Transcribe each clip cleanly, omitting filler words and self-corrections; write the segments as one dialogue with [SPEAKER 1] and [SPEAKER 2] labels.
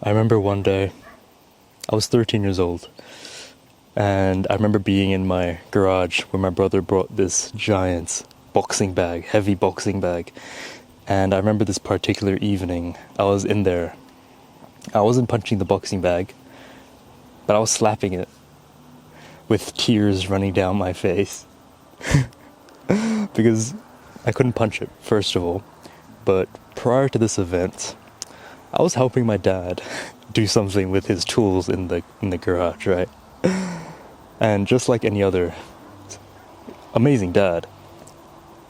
[SPEAKER 1] I remember one day, I was 13 years old, and I remember being in my garage where my brother brought this giant boxing bag, heavy boxing bag. And I remember this particular evening, I was in there. I wasn't punching the boxing bag, but I was slapping it with tears running down my face. Because I couldn't punch it, first of all. But prior to this event, I was helping my dad do something with his tools in the garage, right? And just like any other amazing dad,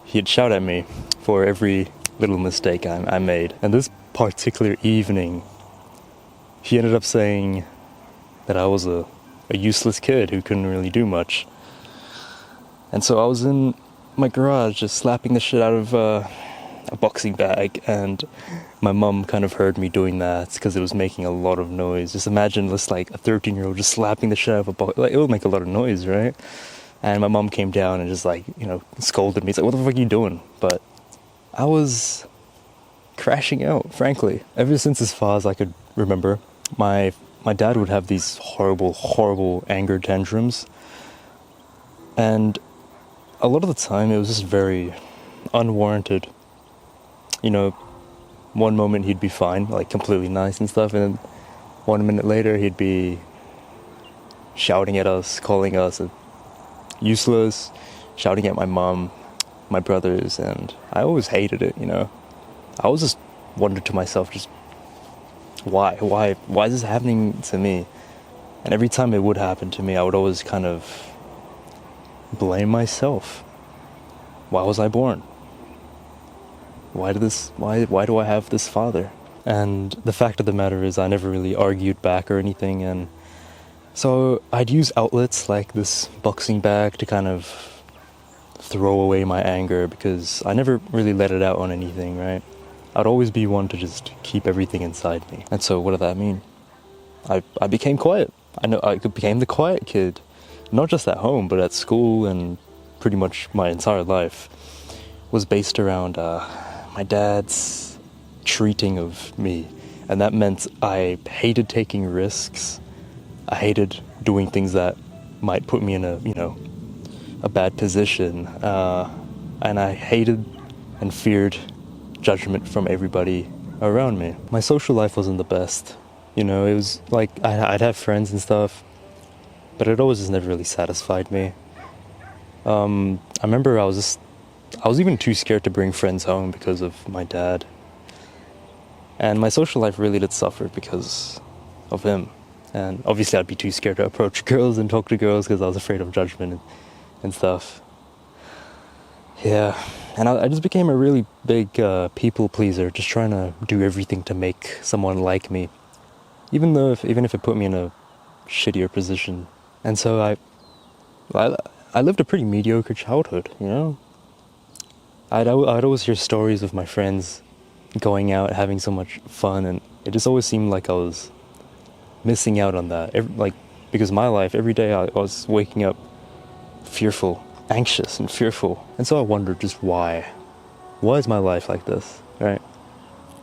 [SPEAKER 1] he'd shout at me for every little mistake I made. And this particular evening, he ended up saying that I was a useless kid who couldn't really do much. And so I was in my garage just slapping the shit out of a boxing bag, and my mum kind of heard me doing that because it was making a lot of noise. Just imagine this, like, a 13-year-old just slapping the shit out of a box. Like, it would make a lot of noise, right? And my mum came down and just, like, scolded me. It's like, what the fuck are you doing? But I was crashing out, frankly. Ever since as far as I could remember, my dad would have these horrible anger tantrums. And a lot of the time it was just very unwarranted. One moment he'd be fine, like completely nice and stuff, and then 1 minute later he'd be shouting at us, calling us useless, shouting at my mom, my brothers, and I always hated it, I always just wondered to myself, just why is this happening to me? And every time it would happen to me, I would always kind of blame myself. Why was I born? Why do I have this father? And the fact of the matter is I never really argued back or anything, and so I'd use outlets like this boxing bag to kind of throw away my anger, because I never really let it out on anything, right? I'd always be one to just keep everything inside me. And so what did that mean? I became quiet. I became the quiet kid, not just at home, but at school, and pretty much my entire life was based around my dad's treating of me. And that meant I hated taking risks. I hated doing things that might put me in a bad position. And I hated and feared judgment from everybody around me. My social life wasn't the best. It was like I'd have friends and stuff, but it always just never really satisfied me. I remember I was even too scared to bring friends home because of my dad. And my social life really did suffer because of him. And obviously I'd be too scared to approach girls and talk to girls because I was afraid of judgment and stuff. Yeah, and I just became a really big people pleaser, just trying to do everything to make someone like me, even if it put me in a shittier position. And so I lived a pretty mediocre childhood, I'd always hear stories of my friends going out, having so much fun, and it just always seemed like I was missing out on that. Because my life, every day I was waking up fearful, anxious and fearful. And so I wondered just why. Why is my life like this, right?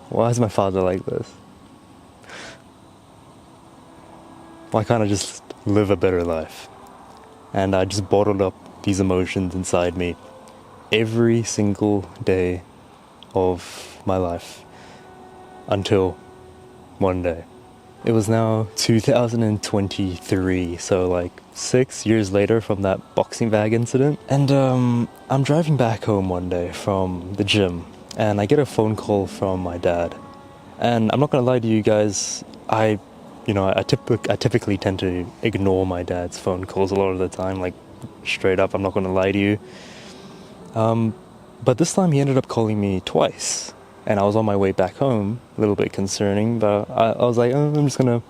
[SPEAKER 1] Why is my father like this? Why can't I just live a better life? And I just bottled up these emotions inside me every single day of my life until one day. It was now 2023, so like 6 years later from that boxing bag incident. And I'm driving back home one day from the gym, and I get a phone call from my dad. And I'm not gonna lie to you guys, I typically tend to ignore my dad's phone calls a lot of the time, like straight up, I'm not gonna lie to you. But this time he ended up calling me twice, and I was on my way back home, a little bit concerning, but I was like, I'm just gonna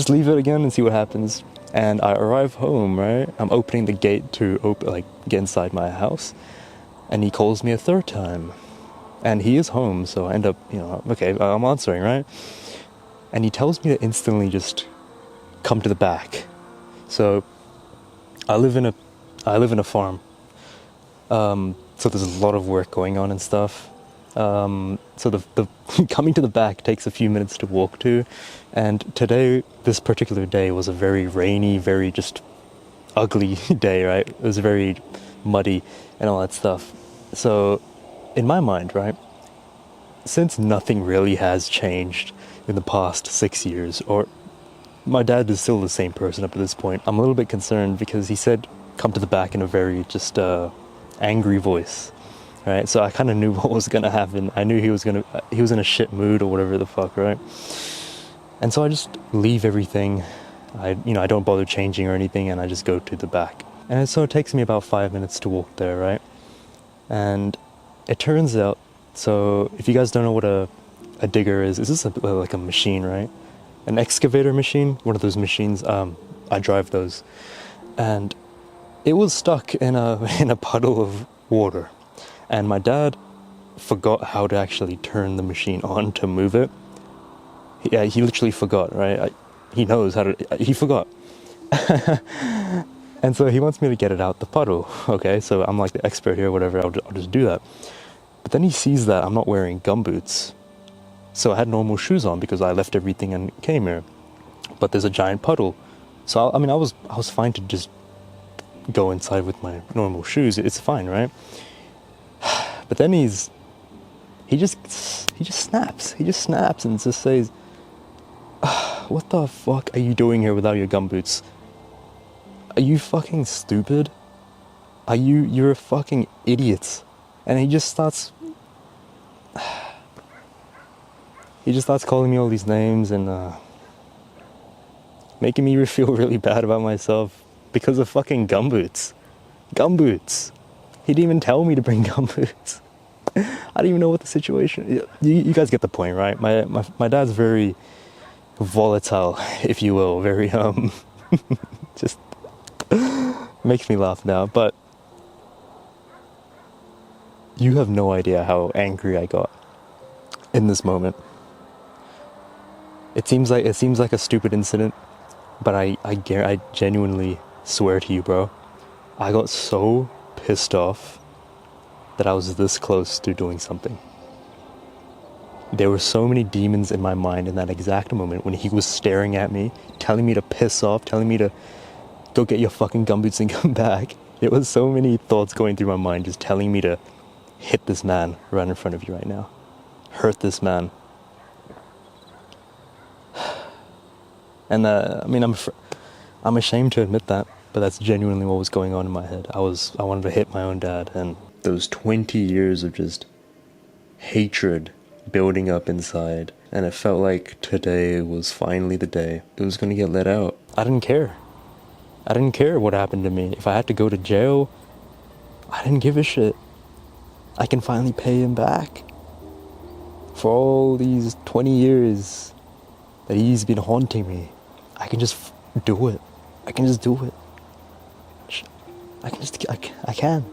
[SPEAKER 1] leave it again and see what happens. And I arrive home, right? I'm opening the gate to get inside my house, and he calls me a third time, and he is home, so I end up, okay, I'm answering, right? And he tells me to instantly just come to the back. So I live in a farm. So there's a lot of work going on and stuff. So the coming to the back takes a few minutes to walk to, and today, this particular day, was a very rainy, very just ugly day, right? It was very muddy and all that stuff. So, in my mind, right, since nothing really has changed in the past 6 years, or my dad is still the same person up to this point, I'm a little bit concerned because he said, come to the back in a very just angry voice. Right, so I kind of knew what was gonna happen. I knew he was in a shit mood or whatever the fuck, right? And so I just leave everything. I don't bother changing or anything, and I just go to the back. And so it takes me about 5 minutes to walk there, right? And it turns out, so if you guys don't know what a digger is this like a machine, right? An excavator machine, one of those machines. I drive those, and it was stuck in a puddle of water. And my dad forgot how to actually turn the machine on to move it. Yeah, he literally forgot, right? He knows how to, he forgot. And so he wants me to get it out the puddle, okay? So I'm like the expert here, whatever, I'll just do that. But then he sees that I'm not wearing gumboots. So I had normal shoes on because I left everything and came here. But there's a giant puddle. So, I was fine to just go inside with my normal shoes. It's fine, right? But then he just snaps. He just snaps and just says, what the fuck are you doing here without your gumboots? Are you fucking stupid? You're a fucking idiot. And he just starts calling me all these names and making me feel really bad about myself because of fucking gumboots. Gumboots. He didn't even tell me to bring gumboots. I don't even know what the situation. You guys get the point, right? My dad's very volatile, if you will. Very just makes me laugh now. But you have no idea how angry I got in this moment. It seems like a stupid incident, but I genuinely swear to you, bro, I got so pissed off that I was this close to doing something. There were so many demons in my mind in that exact moment when he was staring at me, telling me to piss off, telling me to go get your fucking gumboots and come back. There was so many thoughts going through my mind just telling me to hit this man right in front of you right now. Hurt this man. And I'm ashamed to admit that, but that's genuinely what was going on in my head. I wanted to hit my own dad, and those 20 years of just hatred building up inside, and it felt like today was finally the day it was going to get let out. I didn't care. I didn't care what happened to me. If I had to go to jail, I didn't give a shit. I can finally pay him back for all these 20 years that he's been haunting me. I can just do it. I can just do it. I can.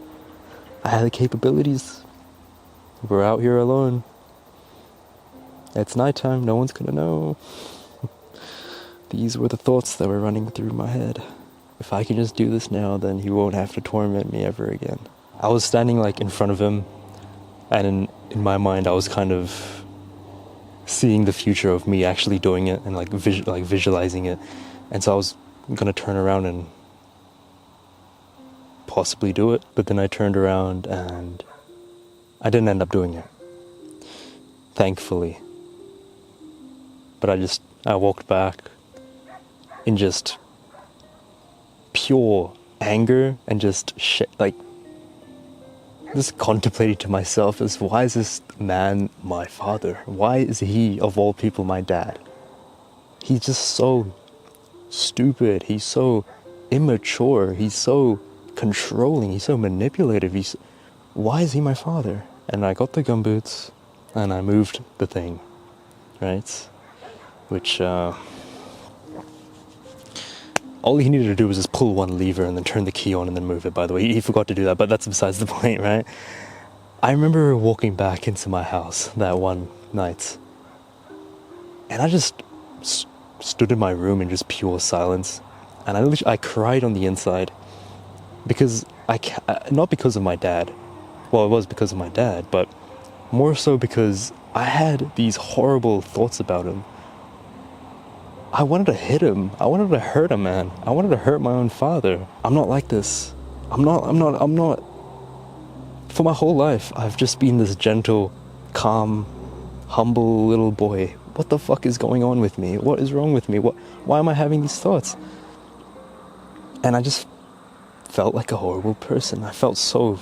[SPEAKER 1] I have the capabilities. We're out here alone. It's nighttime, no one's gonna know. These were the thoughts that were running through my head. If I can just do this now, then he won't have to torment me ever again. I was standing like in front of him, and in my mind I was kind of seeing the future of me actually doing it and like visualizing it. And so I was gonna turn around and possibly do it, but then I turned around and I didn't end up doing it, thankfully. But I walked back in just pure anger and just just contemplating to myself as, why is this man my father? Why is he, of all people, my dad? He's just so stupid. He's so immature. He's so controlling. He's so manipulative. Why is he my father? And I got the gumboots and I moved the thing, right? Which, all he needed to do was just pull one lever and then turn the key on and then move it, by the way. He forgot to do that, but that's besides the point, right? I remember walking back into my house that one night, and I just stood in my room in just pure silence, and I cried on the inside, because not because of my dad. Well, it was because of my dad, but More so because I had these horrible thoughts about him. I wanted to hit him. I wanted to hurt him, man. I wanted to hurt my own father. I'm not like this. I'm not. For my whole life, I've just been this gentle, calm, humble little boy. What the fuck is going on with me? What is wrong with me? Why am I having these thoughts? And I just felt like a horrible person. I felt so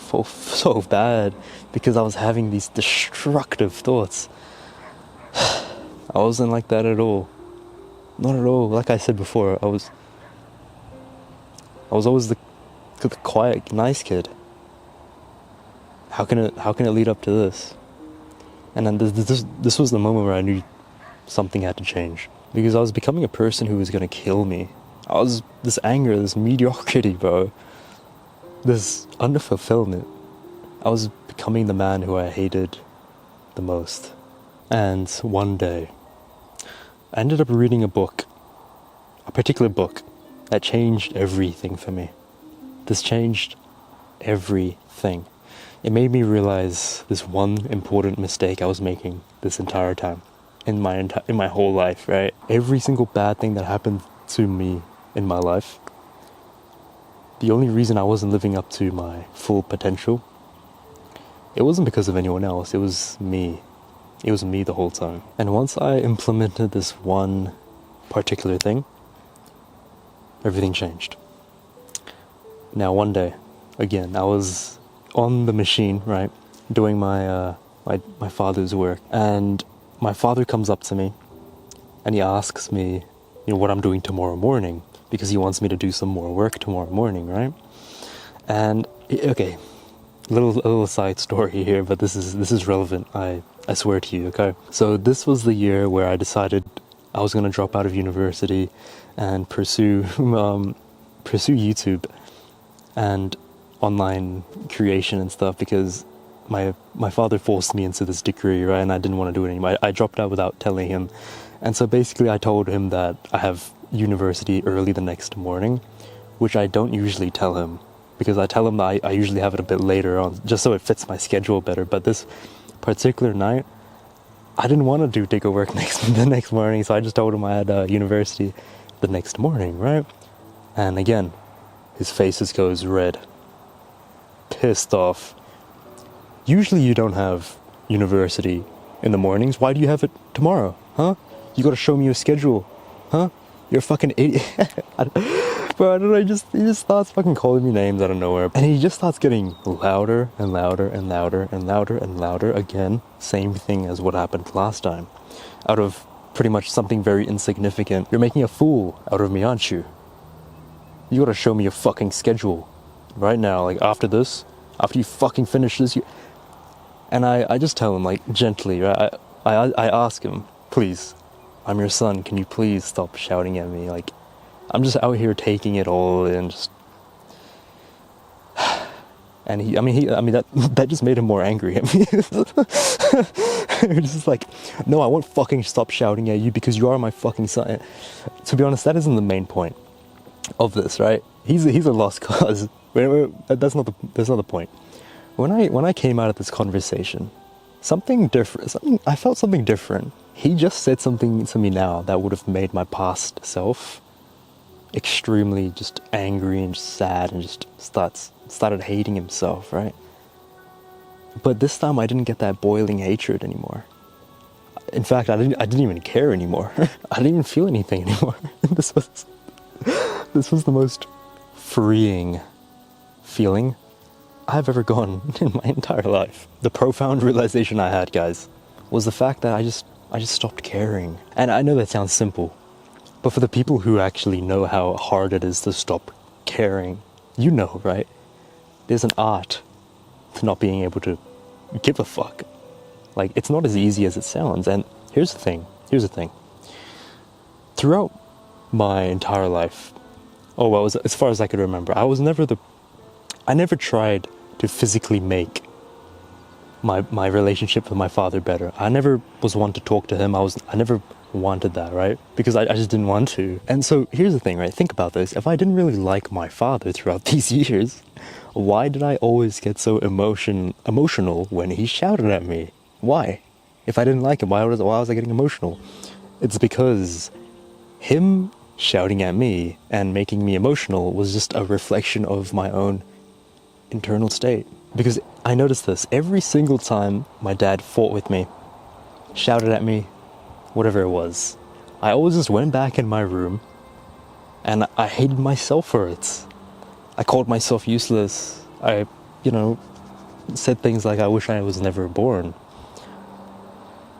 [SPEAKER 1] bad because I was having these destructive thoughts. I wasn't like that at all. Not at all. Like I said before, I was always the quiet, nice kid. How can it lead up to this? And then this was the moment where I knew something had to change, because I was becoming a person who was gonna kill me. I was this anger, this mediocrity, bro. This underfulfillment. I was becoming the man who I hated the most. And one day, I ended up reading a particular book that changed everything for me. This changed everything. It made me realize this one important mistake I was making this entire time in my whole life, right? Every single bad thing that happened to me in my life, the only reason I wasn't living up to my full potential, it wasn't because of anyone else, it was me. It was me the whole time. And once I implemented this one particular thing, everything changed. Now one day, again, I was on the machine, right, doing my father's work, and my father comes up to me and he asks me, what I'm doing tomorrow morning, because he wants me to do some more work tomorrow morning, right? And okay, a little side story here, but this is relevant. I swear to you, okay? So this was the year where I decided I was gonna drop out of university and pursue YouTube and online creation and stuff, because my father forced me into this degree, right? And I didn't want to do it anymore. I dropped out without telling him. And so basically I told him that I have university early the next morning, which I don't usually tell him, because I tell him that I usually have it a bit later on, just so it fits my schedule better. But this particular night, I didn't want to take a work the next morning, so I just told him I had university the next morning, right? And again, his face just goes red, pissed off. Usually you don't have university in the mornings. Why do you have it tomorrow, huh? You gotta show me your schedule, huh? You're a fucking idiot. Bro, I don't know, he just starts fucking calling me names out of nowhere. And he just starts getting louder and louder and louder and louder and louder again. Same thing as what happened last time. Out of pretty much something very insignificant. You're making a fool out of me, aren't you? You gotta show me your fucking schedule right now, like after this, after you fucking finish this. And I just tell him, like, gently, right? I ask him, please, I'm your son, can you please stop shouting at me? Like, I'm just out here taking it all in, just... And that just made him more angry at me. It's just like, no, I won't fucking stop shouting at you because you are my fucking son. To be honest, that isn't the main point of this, right? He's a lost cause. That's not the point. When I came out of this conversation, I felt something different. He just said something to me now that would have made my past self extremely just angry and just sad and just started hating himself, right? But this time I didn't get that boiling hatred anymore. In fact, I didn't even care anymore. I didn't even feel anything anymore. This was the most freeing feeling I've ever gone in my entire life. The profound realization I had, guys, was the fact that I just stopped caring. And I know that sounds simple, but for the people who actually know how hard it is to stop caring, you know, right? There's an art to not being able to give a fuck. Like, it's not as easy as it sounds. And here's the thing. Throughout my entire life, as far as I could remember, I never tried to physically make my relationship with my father better. I never was one to talk to him. I never wanted that, right? Because I just didn't want to. And so here's the thing, right? Think about this. If I didn't really like my father throughout these years, why did I always get so emotional when he shouted at me? Why? If I didn't like him, why was I getting emotional? It's because him shouting at me and making me emotional was just a reflection of my own internal state. Because I noticed this every single time my dad fought with me, shouted at me, whatever it was, I always just went back in my room and I hated myself for it. I called myself useless. I, said things like I wish I was never born.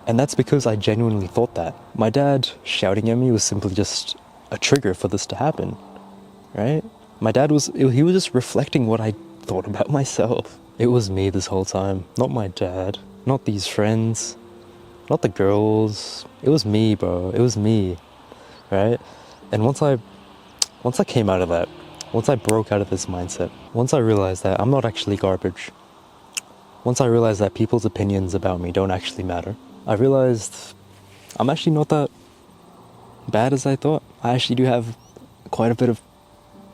[SPEAKER 1] And that's because I genuinely thought that. My dad shouting at me was simply just a trigger for this to happen, right? My dad he was just reflecting what I thought about myself. It was me this whole time, not my dad, not these friends, not the girls. It was me, bro. It was me, right? And once I came out of that, once I broke out of this mindset, once I realized that I'm not actually garbage, once I realized that people's opinions about me don't actually matter, I realized I'm actually not that bad as I thought. I actually do have quite a bit of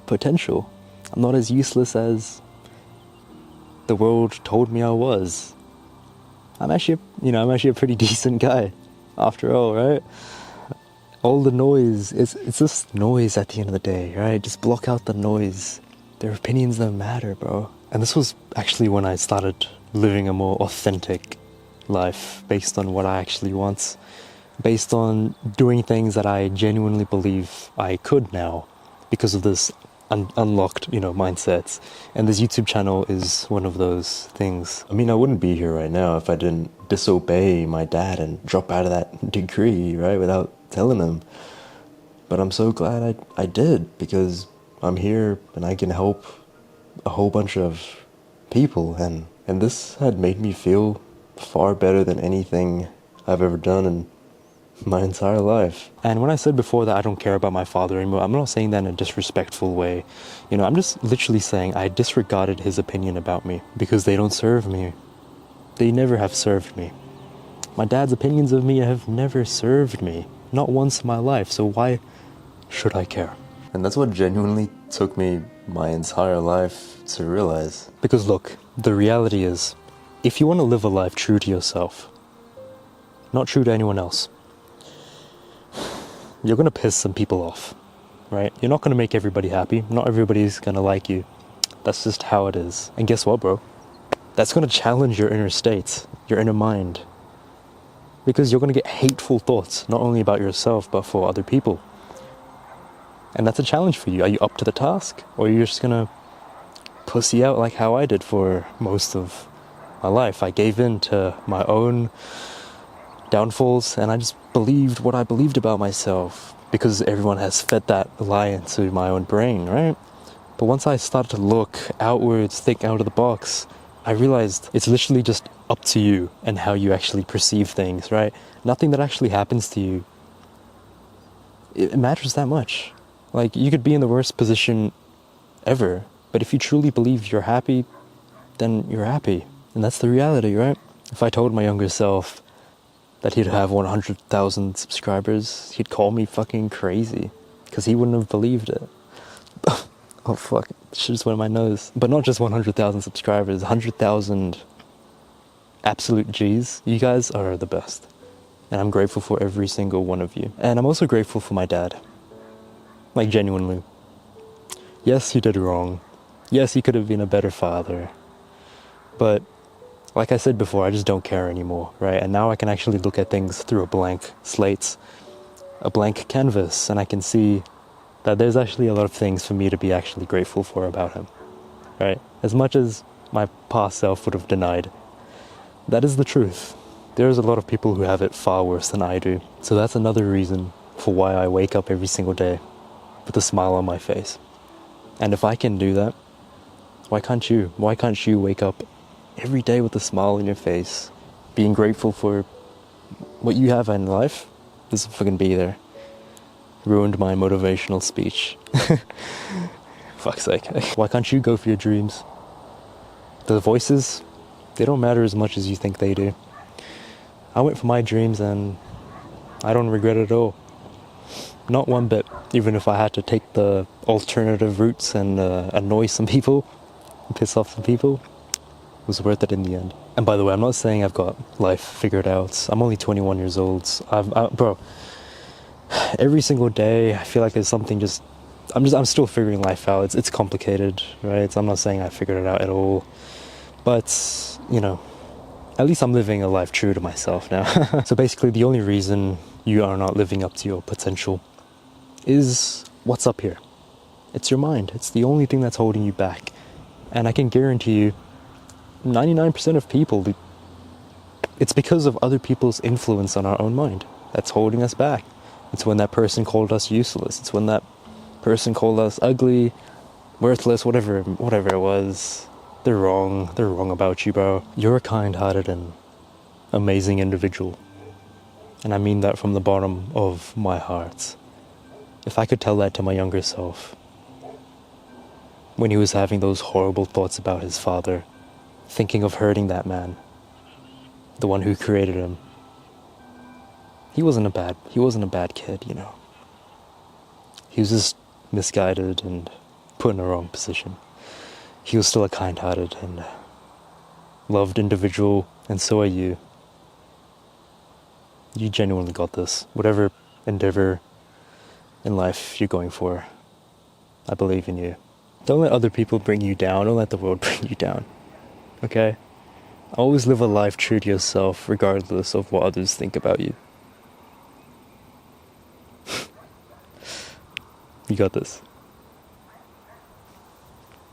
[SPEAKER 1] potential. I'm not as useless as the world told me I was. I'm actually a pretty decent guy, after all, right? All the noise, it's just noise at the end of the day, right? Just block out the noise. Their opinions don't matter, bro. And this was actually when I started living a more authentic life based on what I actually want, based on doing things that I genuinely believe I could now because of this unlocked, mindsets. And this YouTube channel is one of those things. I mean, I wouldn't be here right now if I didn't disobey my dad and drop out of that degree, right, without telling him. But I'm so glad I did, because I'm here and I can help a whole bunch of people, and this had made me feel far better than anything I've ever done in my entire life. And when I said before that I don't care about my father anymore, I'm not saying that in a disrespectful way. I'm just literally saying I disregarded his opinion about me because they don't serve me. They never have served me. My dad's opinions of me have never served me, not once in my life, so why should I care? And that's what genuinely took me my entire life to realize. Because look, the reality is, if you want to live a life true to yourself, not true to anyone else, you're going to piss some people off, right? You're not going to make everybody happy. Not everybody's going to like you. That's just how it is. And guess what, bro? That's going to challenge your inner state, your inner mind. Because you're going to get hateful thoughts, not only about yourself, but for other people. And that's a challenge for you. Are you up to the task? Or are you just going to pussy out like how I did for most of my life? I gave in to my own downfalls, and I just believed what I believed about myself because everyone has fed that lie into my own brain, right? But once I started to look outwards, think out of the box, I realized it's literally just up to you and how you actually perceive things, right? Nothing that actually happens to you, it matters that much. Like, you could be in the worst position ever, but if you truly believe you're happy, then you're happy. And that's the reality, right? If I told my younger self that he'd have 100,000 subscribers, he'd call me fucking crazy, because he wouldn't have believed it. Oh fuck, shit just went in my nose. But not just 100,000 subscribers, 100,000 absolute G's. You guys are the best. And I'm grateful for every single one of you. And I'm also grateful for my dad. Like, genuinely. Yes, he did wrong. Yes, he could have been a better father. But like I said before, I just don't care anymore, right? And now I can actually look at things through a blank slate, a blank canvas, and I can see that there's actually a lot of things for me to be actually grateful for about him, right? As much as my past self would have denied, that is the truth. There's a lot of people who have it far worse than I do. So that's another reason for why I wake up every single day with a smile on my face. And if I can do that, why can't you? Why can't you wake up every day with a smile on your face, being grateful for what you have in life? Just fucking be there. Ruined my motivational speech. Fuck's sake. Why can't you go for your dreams? The voices, they don't matter as much as you think they do. I went for my dreams and I don't regret it at all. Not one bit. Even if I had to take the alternative routes and annoy some people, piss off some people, was worth it in the end. And by the way, I'm not saying I've got life figured out. I'm only 21 years old. Bro, every single day I feel like there's something I'm still figuring life out. It's complicated, right? I'm not saying I figured it out at all. But, you know, at least I'm living a life true to myself now. So basically the only reason you are not living up to your potential is what's up here. It's your mind. It's the only thing that's holding you back. And I can guarantee you, 99% of people, it's because of other people's influence on our own mind that's holding us back. It's when that person called us useless. It's when that person called us ugly, worthless, whatever it was. They're wrong about you, bro. You're a kind-hearted and amazing individual. And I mean that from the bottom of my heart. If I could tell that to my younger self, when he was having those horrible thoughts about his father, thinking of hurting that man, the one who created him, he wasn't a bad kid, you know. He was just misguided and put in the wrong position. He was still a kind-hearted and loved individual, and so are you. You genuinely got this. Whatever endeavor in life you're going for, I believe in you. Don't let other people bring you down. Don't let the world bring you down. Okay? Always live a life true to yourself, regardless of what others think about you. You got this.